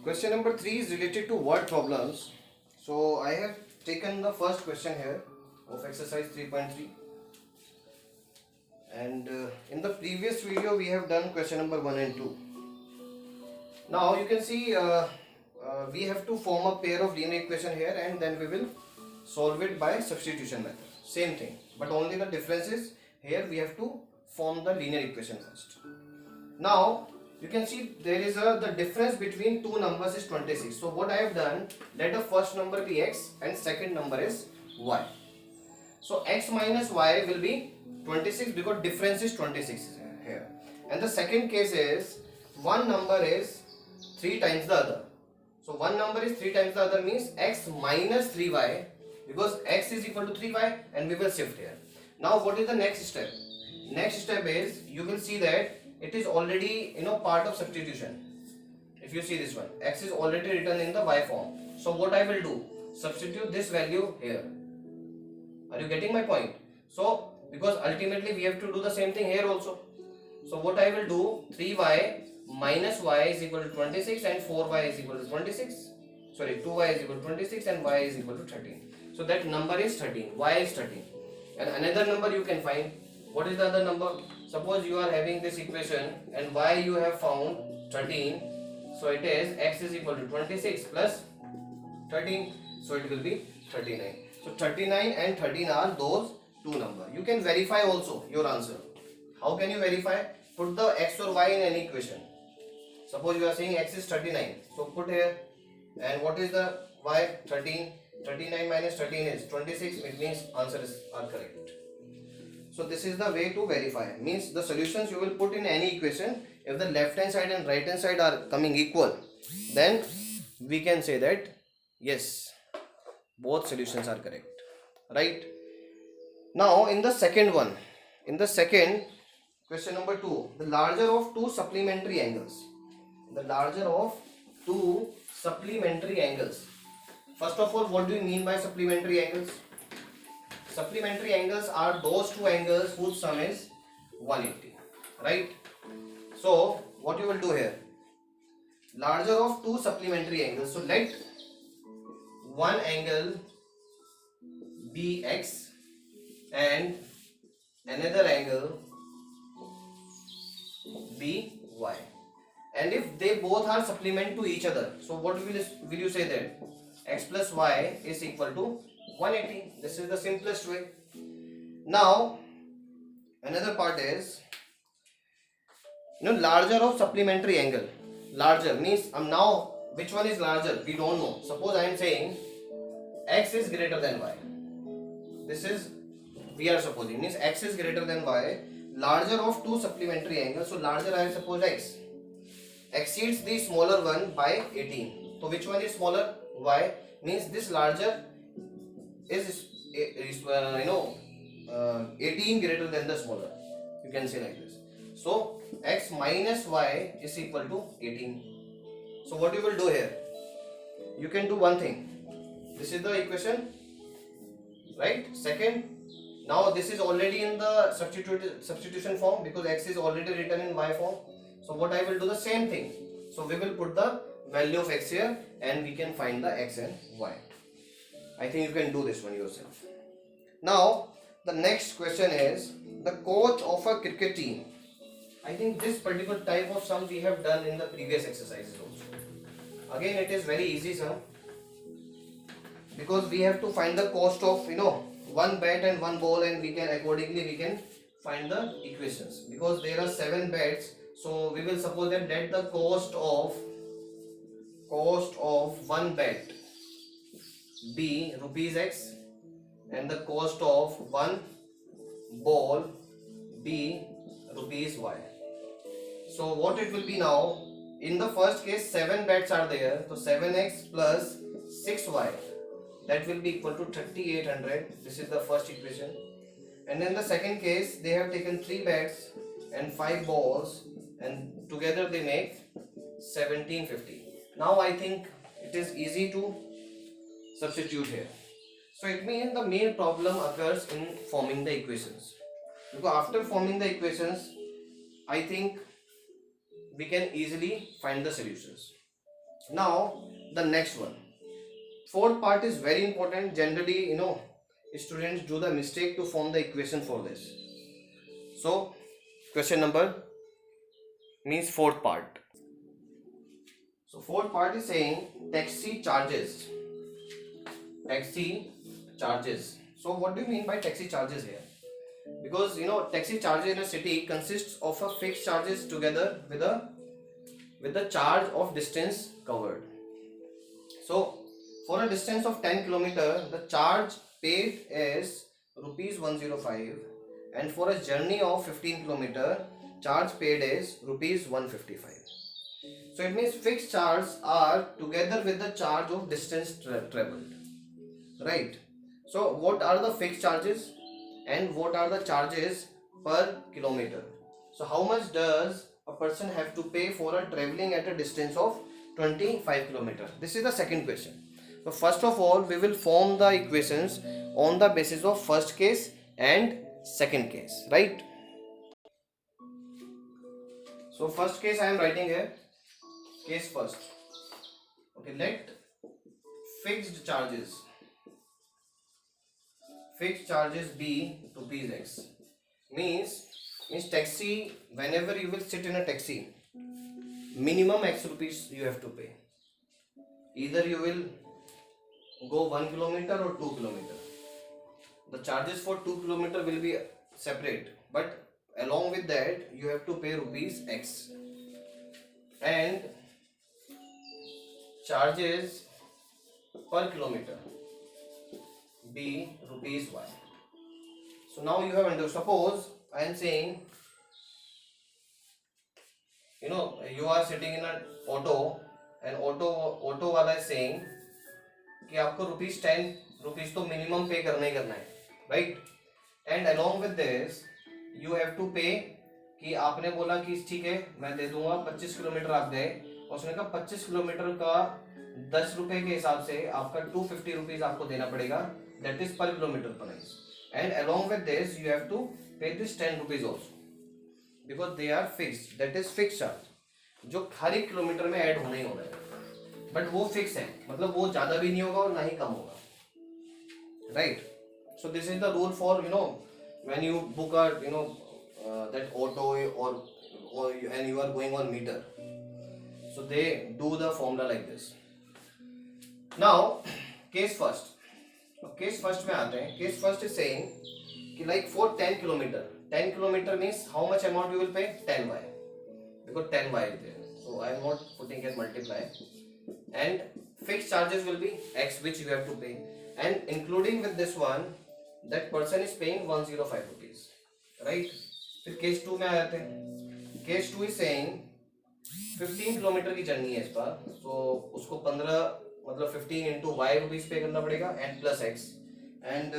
Question number 3 is related to word problems. So I have taken the first question here of exercise 3.3, and in the previous video we have done question number 1 and 2. Now you can see we have to form a pair of linear equation here, and then we will solve it by substitution method. Same thing, but only the difference is here we have to form the linear equation first. Now you can see there is the difference between two numbers is 26. So what I have done, let the first number be x and second number is y. So x minus y will be 26 because difference is 26 here. And the second case is one number is 3 times the other. So one number is 3 times the other means x minus 3y, because x is equal to 3y, and we will shift here. Now what is the next step? Next step is you will see that it is already part of substitution. If you see this one, x is already written in the y form. So what I will do, substitute this value here. Are you getting my point? So because ultimately we have to do the same thing here also. So what I will do, 3y minus y is equal to 26 and 4y is equal to 26. Sorry, 2y is equal to 26 and y is equal to 13. So that number is 13, y is 13. And another number you can find. What is the other number? Suppose you are having this equation and y you have found 13. So it is x is equal to 26 plus 13. So it will be 39. So 39 and 13 are those two numbers. You can verify also your answer. How can you verify? Put the x or y in any equation. Suppose you are saying x is 39. So put here. And what is the y? 13. 39 minus 13 is 26. It means answers are correct. So this is the way to verify. Means the solutions you will put in any equation, if the left hand side and right hand side are coming equal, then we can say that yes, both solutions are correct. Right? Now in the second one, in the second question number 2, the larger of two supplementary angles. The larger of two supplementary angles. First of all, what do you mean by supplementary angles? Supplementary angles are those two angles whose sum is 180, right? So what you will do here, larger of two supplementary angles. So let one angle be x and another angle be y. And if they both are supplement to each other, so what will you say that x plus y is equal to 180. This is the simplest way. Now another part is larger of supplementary angle. Larger means now which one is larger we don't know. Suppose I am saying x is greater than y. This is we are supposing means x is greater than y. Larger of two supplementary angles. So larger I suppose x exceeds the smaller one by 18. So which one is smaller? Y. Means this larger is 18 greater than the smaller. You can say like this. So x minus y is equal to 18. So what you will do here? You can do one thing. This is the equation, right? Second, now this is already in the substitution form because x is already written in y form. So what I will do the same thing. So we will put the value of x here and we can find the x and y. I think you can do this one yourself. Now the next question is the coach of a cricket team. I think this particular type of sum we have done in the previous exercises also. Again it is very easy sum because we have to find the cost of one bat and one ball, and we can accordingly find the equations because there are 7 bats. So we will suppose that the cost of one bat be rupees x and the cost of one ball be rupees y. So what it will be now, in the first case 7 bats are there, so 7x plus 6y, that will be equal to 3800. This is the first equation. And in the second case they have taken 3 bats and 5 balls and together they make 1750. Now I think it is easy to substitute here. So it means the main problem occurs in forming the equations, because after forming the equations I think we can easily find the solutions. Now the next one, fourth part is very important. Generally, students do the mistake to form the equation for this. So question number means fourth part. So fourth part is saying taxi charges. Taxi charges. So what do you mean by taxi charges here? Because taxi charges in a city consists of a fixed charges together with the charge of distance covered. So for a distance of 10 km, the charge paid is rupees 105, and for a journey of 15 km, charge paid is rupees 155. So it means fixed charges are together with the charge of distance traveled, right? So what are the fixed charges and what are the charges per kilometer? So how much does a person have to pay for a traveling at a distance of 25 km? This is the second question. So first of all, we will form the equations on the basis of first case and second case, right? So first case I am writing here, case first. Okay, let fixed charges be rupees x. Means taxi, whenever you will sit in a taxi, minimum x rupees you have to pay. Either you will go 1 km or 2 km. The charges for 2 km will be separate, but along with that you have to pay rupees x, and charges per kilometer be rupees y. So now you have understood. Suppose I am saying, you are sitting in an auto, and auto वाला is saying कि आपको ₹10 तो minimum पे करना ही करना है, right? And along with this you have to pay, कि आपने बोला कि ठीक है मैं दे दूंगा 25 किलोमीटर आप गए, और उसने कहा 25 किलोमीटर का 10 रुपए के हिसाब से आपका 250 रुपीज आपको देना पड़ेगा, that is per kilometre price. And along with this you have to pay this 10 rupees also, because they are fixed, that is fix charge, जो हर एक किलोमीटर में ऐड होना ही होना है. बट वो फिक्स है, मतलब वो ज्यादा भी नहीं होगा और ना ही कम होगा, right? So this is the rule for when you book a that auto or and you are going on meter, so they do the formula like this. Now case first में आते हैं. Case first is saying कि like for 10 kilometer means how much amount you will pay? 10y, because 10y is there, so I am not putting here multiply, and fixed charges will be x which you have to pay, and including with this one that person is paying 105 rupees, right? फिर case 2 में आ जाते हैं. Case 2 is saying 15 kilometre की journey है इस बार, तो उसको 15 मतलब 15 इंटू वाई रुपीज पे करना पड़ेगा and plus x, and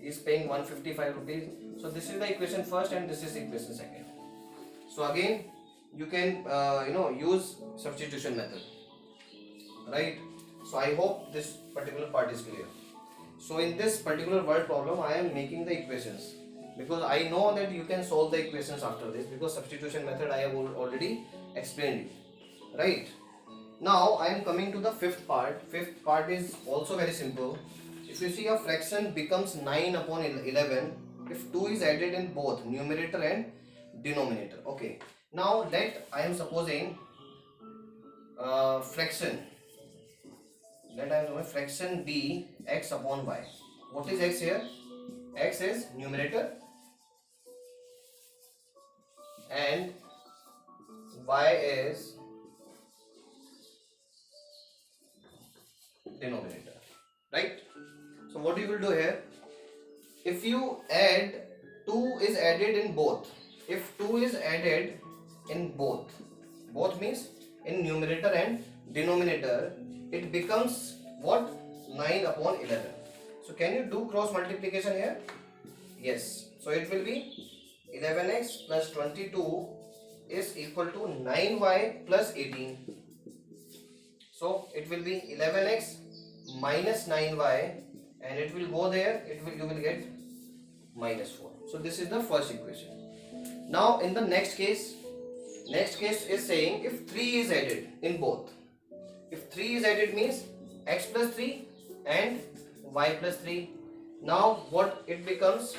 is paying 155 rupees. So this is the equation first and this is equation second. So again you can use substitution method, right? So I hope this particular part is clear. So in this particular word problem I am making the equations because I know that you can solve the equations after this, because substitution method I have already explained you, right? Now I am coming to the fifth part. Fifth part is also very simple. If you see a fraction becomes 9 upon 11 if 2 is added in both numerator and denominator. Okay, now let I am supposing fraction, let I am supposing fraction be x upon y. What is x here? X is numerator and y is denominator, right? So what you will do here, if you add 2 is added in both, if 2 is added in both means in numerator and denominator, it becomes what? 9 upon 11. So can you do cross multiplication here? Yes. So it will be 11x plus 22 is equal to 9y plus 18. So it will be 11x minus 9y, and it will go there, you will get minus 4. So this is the first equation. Now in the next case is saying if 3 is added in both, If 3 is added means x plus 3 and y plus 3. Now what it becomes?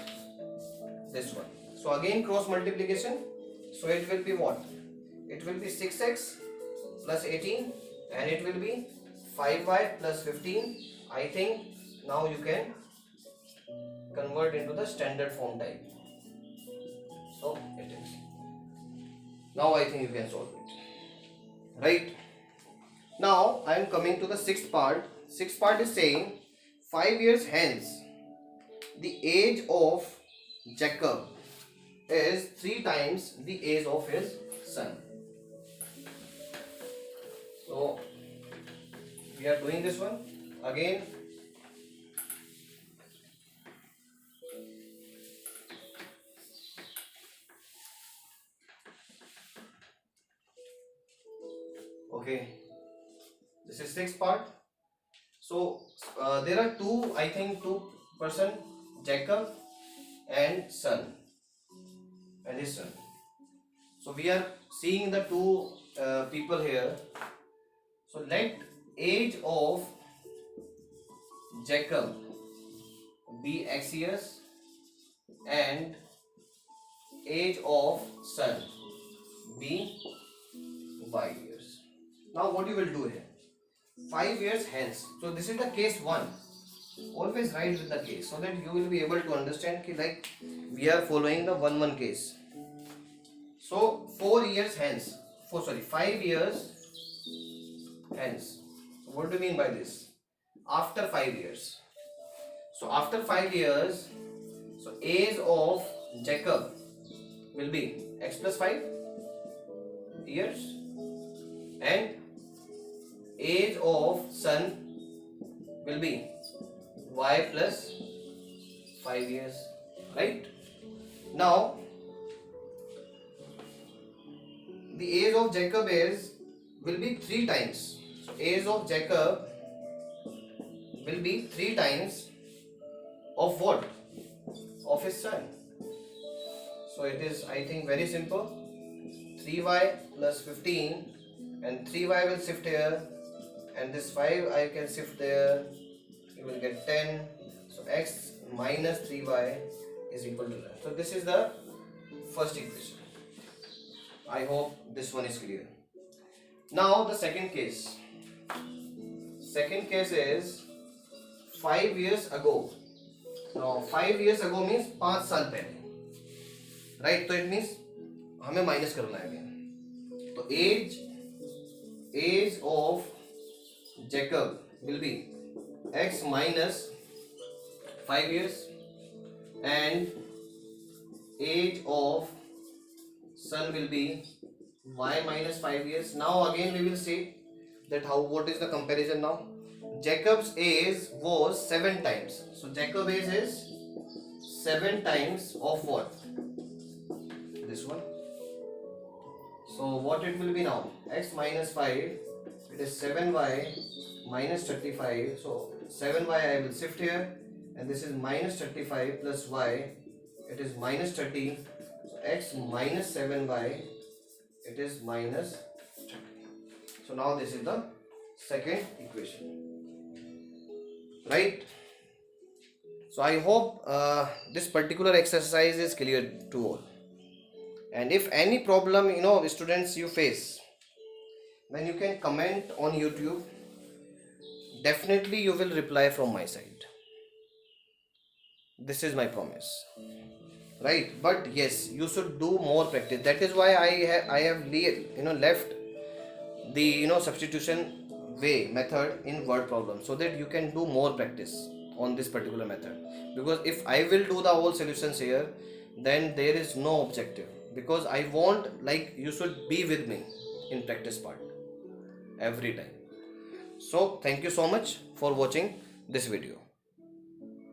This one. So again cross multiplication. So it will be what? It will be 6x plus 18 and it will be 5y plus 15. I think now you can convert into the standard form type. So it is. Now I think you can solve it. Right? Now I am coming to the sixth part. Sixth part is saying 5 years hence the age of Jacob is 3 times the age of his son. So we are doing this one again. Okay, this is sixth part. So there are two, I think two person, Jacob and son and his son. So we are seeing the two people here. So let age of Jacob be x years and age of son be y years. Now what you will do here? 5 years hence. So this is the case 1. Always write with the case so that you will be able to understand ki like we are following the 1 case. So 4 years hence. 5 years hence. So what do you mean by this? After 5 years. So after 5 years, so age of Jacob will be x plus 5 years and age of son will be y plus 5 years, right? Now the age of Jacob will be 3 times. So age of Jacob will be 3 times of what? Of his son. So it is, I think, very simple. 3y plus 15 and 3y will shift here and this 5 I can shift there. You will get 10. So x minus 3y is equal to that. So this is the first equation. I hope this one is clear. Now the second case. Second case is 5 years ago. Now 5 years ago means 5 साल पहले, right? तो it means हमें minus करना है again. तो age of Jacob will be x minus 5 years and age of son will be y minus 5 years. Now again we will see that what is the comparison now. Jacob's age was 7 times. So Jacob's age is 7 times of what? This one. So what it will be now? X minus 5. It is 7y minus 35. So 7y I will shift here. And this is minus 35 plus y. It is minus 30. So x minus 7y. It is minus 30. So now this is the second equation. Right? So I hope this particular exercise is clear to all. And if any problem, students you face, then you can comment on YouTube. Definitely you will reply from my side. This is my promise. Right? But yes, you should do more practice. That is why I have left the substitution method in word problem, so that you can do more practice on this particular method. Because if I will do the whole solutions here, then there is no objective. Because I want you should be with me in practice part every time. So thank you so much for watching this video.